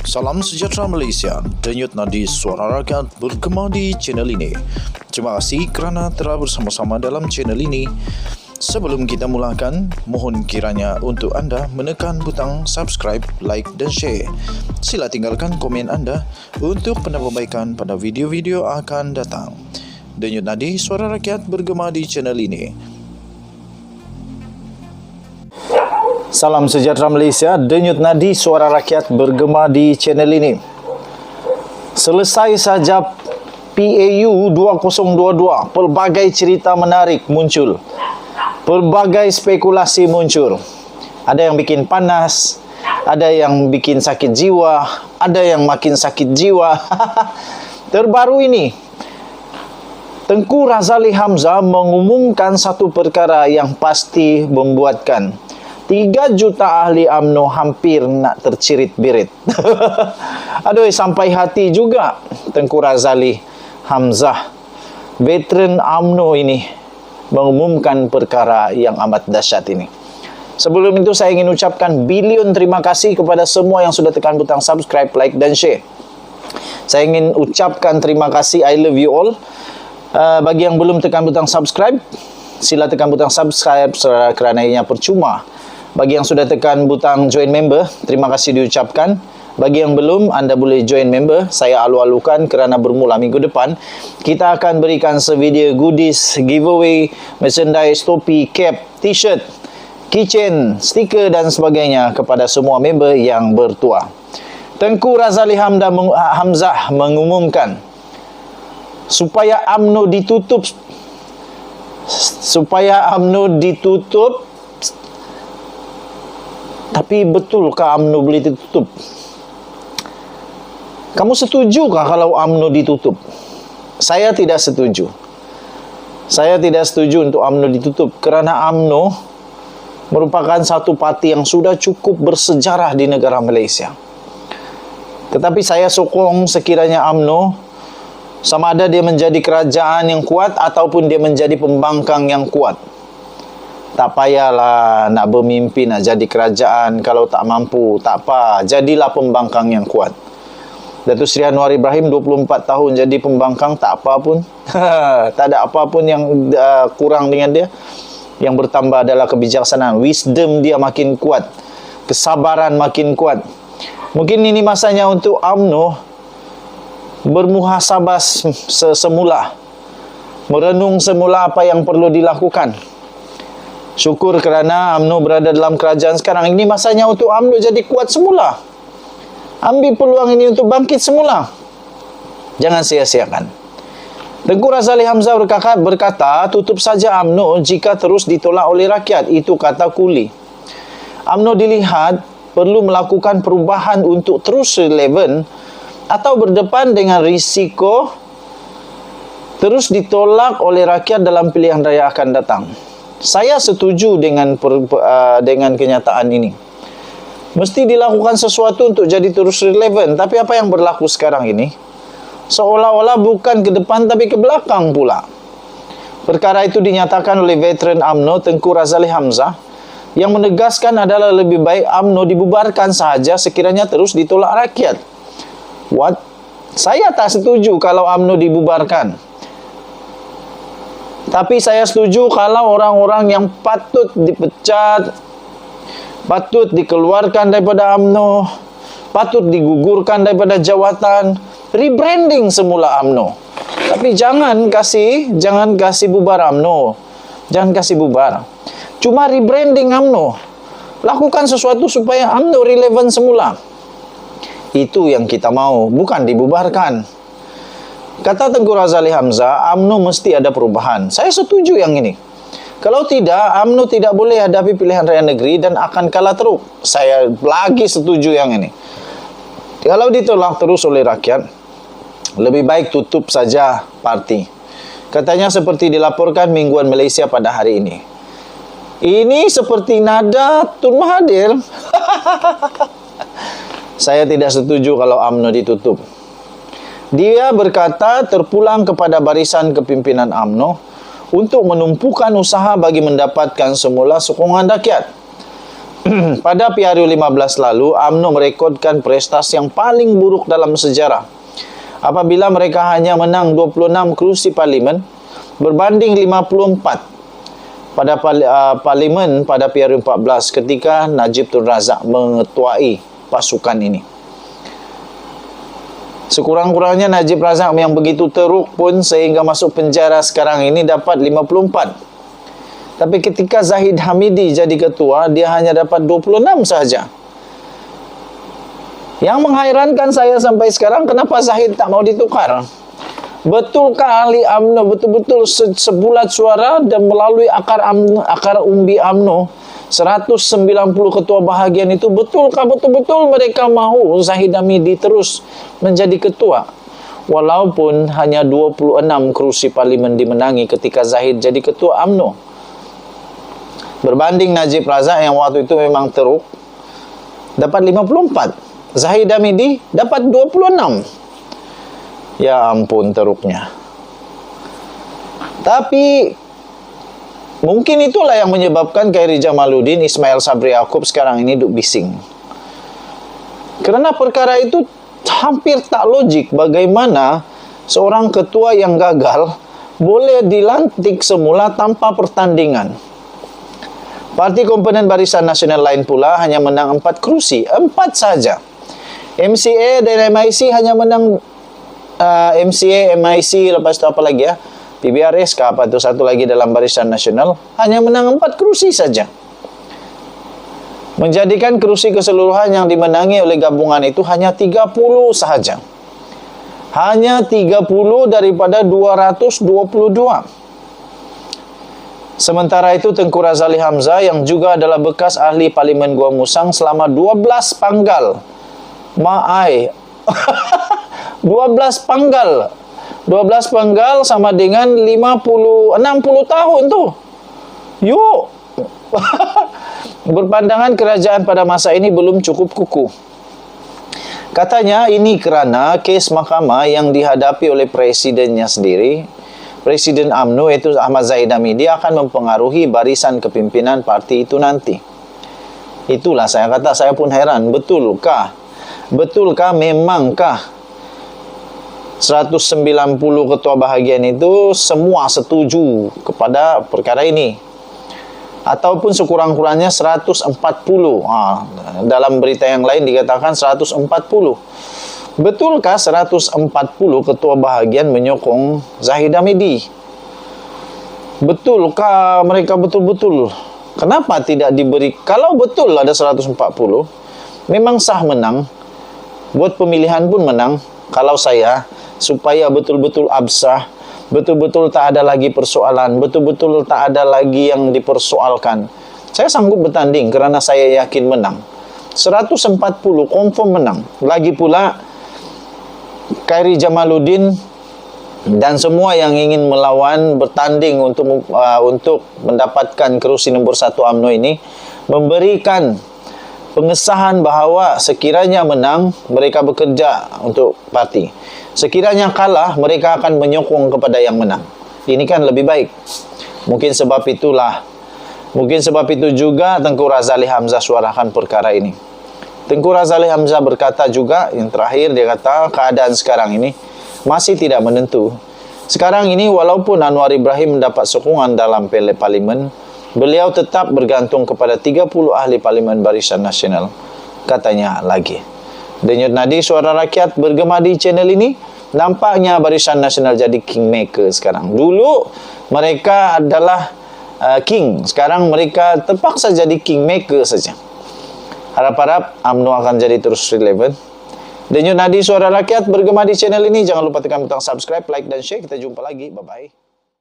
Salam sejahtera Malaysia, denyut nadi suara rakyat bergema di channel ini. Terima kasih kerana telah bersama-sama dalam channel ini. Sebelum kita mulakan, mohon kiranya untuk anda menekan butang subscribe, like dan share. Sila tinggalkan komen anda untuk penambahbaikan pada video-video akan datang. Denyut nadi suara rakyat bergema di channel ini. Salam sejahtera Malaysia, denyut nadi suara rakyat bergema di channel ini. Selesai saja PAU 2022, pelbagai cerita menarik muncul. Pelbagai spekulasi muncul. Ada yang bikin panas, ada yang bikin sakit jiwa, ada yang makin sakit jiwa. Terbaru ini, Tengku Razali Hamzah mengumumkan satu perkara yang pasti membuatkan 3 juta ahli UMNO hampir nak tercirit-birit. Aduh, sampai hati juga Tengku Razali Hamzah, veteran UMNO ini, mengumumkan perkara yang amat dahsyat ini. Sebelum itu saya ingin ucapkan bilion terima kasih kepada semua yang sudah tekan butang subscribe, like dan share. Saya ingin ucapkan terima kasih, I love you all. Bagi yang belum tekan butang subscribe, sila tekan butang subscribe kerana ianya percuma. Bagi yang sudah tekan butang join member, terima kasih diucapkan. Bagi yang belum, anda boleh join member. Saya alu-alukan kerana bermula minggu depan kita akan berikan sevideo goodies, giveaway, merchandise, topi, cap, t-shirt, keychain, stiker dan sebagainya kepada semua member yang bertuah. Tengku Razali Hamzah mengumumkan supaya UMNO ditutup. Tapi betulkah UMNO boleh ditutup? Kamu setujukah kalau UMNO ditutup? Saya tidak setuju. Saya tidak setuju untuk UMNO ditutup kerana UMNO merupakan satu parti yang sudah cukup bersejarah di negara Malaysia. Tetapi saya sokong sekiranya UMNO, sama ada dia menjadi kerajaan yang kuat ataupun dia menjadi pembangkang yang kuat. Tak payahlah nak bermimpi nak jadi kerajaan kalau tak mampu. Tak apa, jadilah pembangkang yang kuat. Datuk Seri Anwar Ibrahim 24 tahun jadi pembangkang, tak apa pun. Tak ada apa pun yang kurang dengan dia. Yang bertambah adalah kebijaksanaan. Wisdom dia makin kuat, kesabaran makin kuat. Mungkin ini masanya untuk UMNO bermuhasabah semula, merenung semula apa yang perlu dilakukan. Syukur kerana UMNO berada dalam kerajaan sekarang. Ini masanya untuk UMNO jadi kuat semula. Ambil peluang ini untuk bangkit semula. Jangan sia-siakan. Tengku Razali Hamzah berkata, tutup saja UMNO jika terus ditolak oleh rakyat. Itu kata Kuli. UMNO dilihat perlu melakukan perubahan untuk terus relevan atau berdepan dengan risiko terus ditolak oleh rakyat dalam pilihan raya akan datang. Saya setuju dengan kenyataan ini. Mesti dilakukan sesuatu untuk jadi terus relevan. Tapi apa yang berlaku sekarang ini, seolah-olah bukan ke depan tapi ke belakang pula. Perkara itu dinyatakan oleh veteran UMNO Tengku Razali Hamzah, yang menegaskan adalah lebih baik UMNO dibubarkan sahaja sekiranya terus ditolak rakyat. What? Saya tak setuju kalau UMNO dibubarkan. Tapi saya setuju kalau orang-orang yang patut dipecat, patut dikeluarkan daripada UMNO, patut digugurkan daripada jawatan, rebranding semula UMNO. Tapi jangan kasih bubar UMNO. Jangan kasih bubar. Cuma rebranding UMNO. Lakukan sesuatu supaya UMNO relevan semula. Itu yang kita mau, bukan dibubarkan. Kata Tengku Razali Hamzah, UMNO mesti ada perubahan. Saya setuju yang ini. Kalau tidak, UMNO tidak boleh hadapi pilihan raya negeri dan akan kalah teruk. Saya lagi setuju yang ini. Kalau ditolak terus oleh rakyat, lebih baik tutup saja parti. Katanya seperti dilaporkan Mingguan Malaysia pada hari ini. Ini seperti nada Tun Mahathir. Saya tidak setuju kalau UMNO ditutup. Dia berkata terpulang kepada barisan kepimpinan UMNO untuk menumpukan usaha bagi mendapatkan semula sokongan rakyat. Pada PRU 15 lalu, UMNO merekodkan prestasi yang paling buruk dalam sejarah apabila mereka hanya menang 26 kerusi parlimen berbanding 54 pada parlimen pada PRU 14 ketika Najib Tun Razak mengetuai pasukan ini. Sekurang-kurangnya Najib Razak yang begitu teruk pun sehingga masuk penjara sekarang ini dapat 54. Tapi ketika Zahid Hamidi jadi ketua, dia hanya dapat 26 sahaja. Yang menghairankan saya sampai sekarang, kenapa Zahid tak mau ditukar? Betulkah ahli UMNO betul-betul sebulat suara dan melalui akar umbi UMNO 190 ketua bahagian itu, betulkah betul-betul mereka mahu Zahid Hamidi terus menjadi ketua? Walaupun hanya 26 kerusi parlimen dimenangi ketika Zahid jadi ketua UMNO. Berbanding Najib Razak yang waktu itu memang teruk, dapat 54. Zahid Hamidi dapat 26. Ya ampun teruknya. Tapi mungkin itulah yang menyebabkan Khairi Jamaluddin, Ismail Sabri Yaakob sekarang ini duk bising. Karena perkara itu hampir tak logik bagaimana seorang ketua yang gagal boleh dilantik semula tanpa pertandingan. Parti komponen Barisan Nasional lain pula hanya menang 4 kerusi, 4 saja. MCA dan MIC hanya menang MCA, MIC, lepas itu apa lagi ya? PBRS kah apa itu satu lagi dalam Barisan Nasional hanya menang 4 kerusi saja. Menjadikan kerusi keseluruhan yang dimenangi oleh gabungan itu hanya 30 sahaja. Hanya 30 daripada 222. Sementara itu Tengku Razali Hamzah yang juga adalah bekas ahli Parlimen Gua Musang selama 12 panggal. 12 panggal sama dengan 60 tahun tuh. Yuk. Berpandangan kerajaan pada masa ini belum cukup kukuh. Katanya ini kerana kes mahkamah yang dihadapi oleh presidennya sendiri, Presiden UMNO yaitu Ahmad Zahid Hamidi, akan mempengaruhi barisan kepimpinan parti itu nanti. Itulah saya kata, saya pun heran, betulkah memangkah 190 ketua bahagian itu semua setuju kepada perkara ini? Ataupun sekurang-kurangnya 140. Dalam berita yang lain dikatakan 140. Betulkah 140 ketua bahagian menyokong Zahid Hamidi? Betulkah mereka betul-betul? Kenapa tidak diberi? Kalau betul ada 140, memang sah menang. Buat pemilihan pun menang. Kalau saya, supaya betul-betul absah, betul-betul tak ada lagi persoalan, betul-betul tak ada lagi yang dipersoalkan, saya sanggup bertanding kerana saya yakin menang. 140 confirm menang. Lagi pula Khairi Jamaluddin dan semua yang ingin melawan bertanding untuk mendapatkan kerusi nombor 1 UMNO ini memberikan pengesahan bahawa sekiranya menang mereka bekerja untuk parti, sekiranya kalah mereka akan menyokong kepada yang menang. Ini kan lebih baik. Mungkin sebab itu juga Tengku Razali Hamzah suarakan perkara ini. Tengku Razali Hamzah berkata juga, yang terakhir dia kata, keadaan sekarang ini masih tidak menentu. Sekarang ini walaupun Anwar Ibrahim mendapat sokongan dalam parlimen, beliau tetap bergantung kepada 30 ahli Parlimen Barisan Nasional, katanya lagi. Denyut nadi suara rakyat bergema di channel ini. Nampaknya Barisan Nasional jadi kingmaker sekarang. Dulu mereka adalah king, sekarang mereka terpaksa jadi kingmaker saja. Harap-harap UMNO akan jadi terus relevan. Denyut nadi suara rakyat bergema di channel ini. Jangan lupa tekan butang subscribe, like dan share. Kita jumpa lagi. Bye-bye.